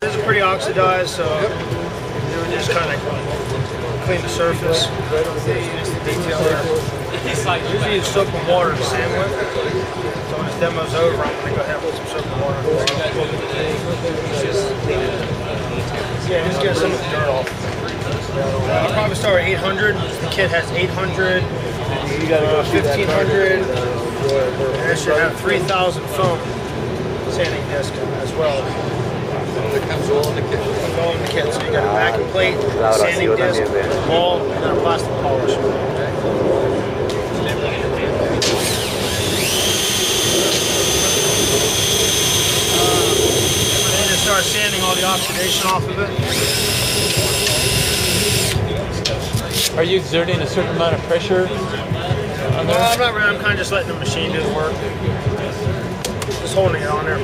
This is pretty oxidized, so it would just kind of clean the surface. Just the detail there. Usually use soap and water to sand with. So when this demo's over, I'm going to go ahead and put some soap and water. Yeah, just get some of the dirt off. I'll probably start at 800. The kit has 800, 1500, and it should have 3000 foam sanding disc as well. It comes all in the kit. All in the kit. So you got a vacuum plate, sanding disc, ball, and then a plastic polish. And then just start sanding all the oxidation off of it. Are you exerting a certain amount of pressure on there? I'm not really. I'm kind of just letting the machine do the work. Just holding it on there.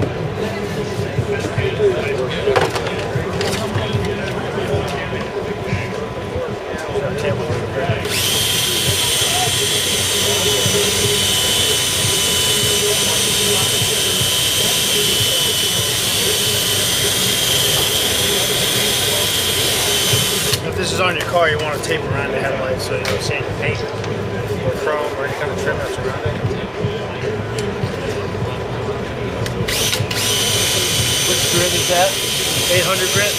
If this is on your car, you want to tape around the headlights so you don't see any paint or chrome or any kind of trim that's around it. Which grit is that? 800 grit.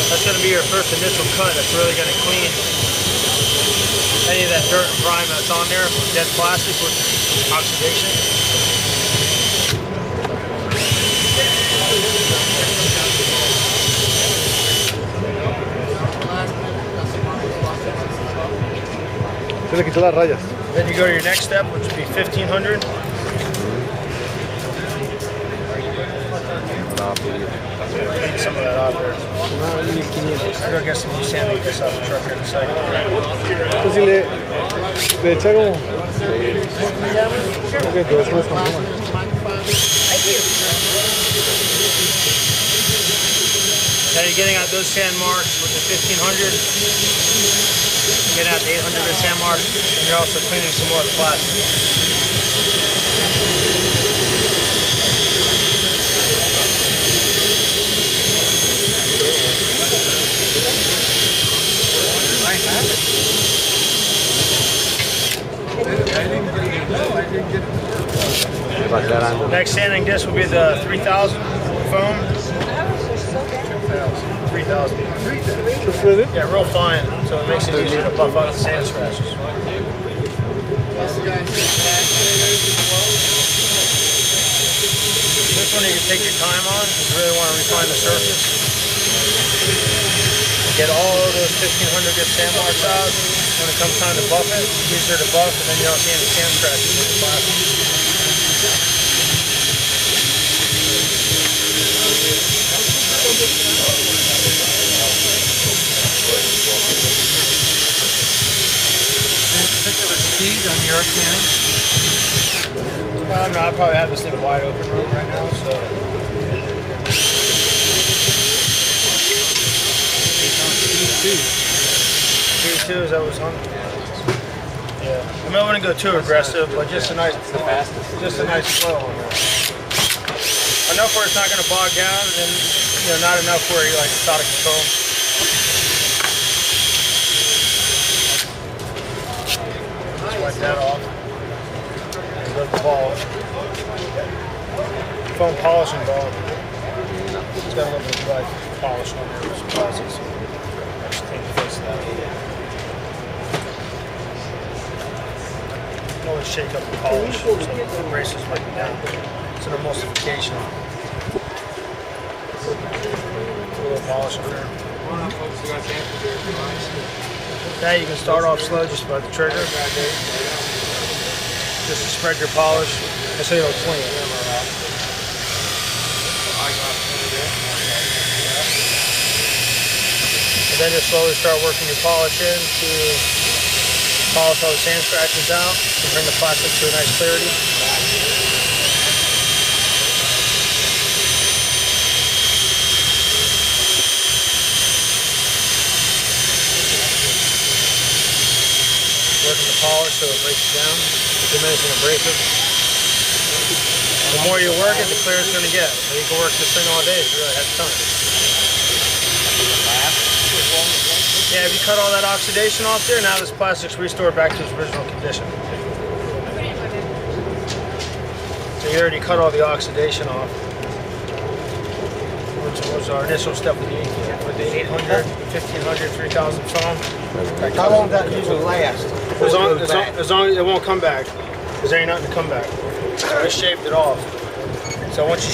That's going to be your first initial cut. That's really going to clean any of that dirt and grime that's on there, dead plastic with oxidation. Se le quitó las rayas. Then you go to your next step, which would be 1500. Take some of that off there. I'll go get some sanding this off the truck here in a second. Pues si le echa como... Okay, tú ves más como... Now you're getting out those sand marks with the 1500. Get out the 800 grit sand marks, and you're also cleaning some more of the plastic. Next sanding disc will be the 3000 foam. 3000. Yeah, real fine, so it makes it easier to buff out the sand scratches. This one you can take your time on if you really want to refine the surface. Get all those 1500 grit sand marks out. When it comes time to buff it, it's easier to buff, and then you don't see any sand scratches in the plastic. Particular speed on your sanding? No, I probably have this thing wide open right now, so. 2 is that what's on? Yeah. I mean, I wouldn't go too aggressive, but just a nice flow on there. Enough where it's not going to bog down, and then not enough where you're like it's out of control. Just wipe that off. Rub the ball. Foam polishing ball. It's got a little bit of dry polish on there. Some plastic. So I just clean the face of that. Always shake up the polish so the braces wipe it down. It's an emulsification. A little polish on there. Now you can start off slow just by the trigger. Just to spread your polish and so you'll clean. And then just slowly start working your polish in to polish all the sand scratches out and bring the plastic to a nice clarity. Working the polish so it breaks it down, diminishing abrasive. The more you work it, the clearer it's going to get. So you can work this thing all day if you really have time. Yeah, if you cut all that oxidation off there, now this plastic's restored back to its original condition. So you already cut all the oxidation off. Which was our initial step with the 800, 1500, 3000 foam. How long does that usually last? As long as it won't come back. Because there ain't nothing to come back. So I shaved it off. So once you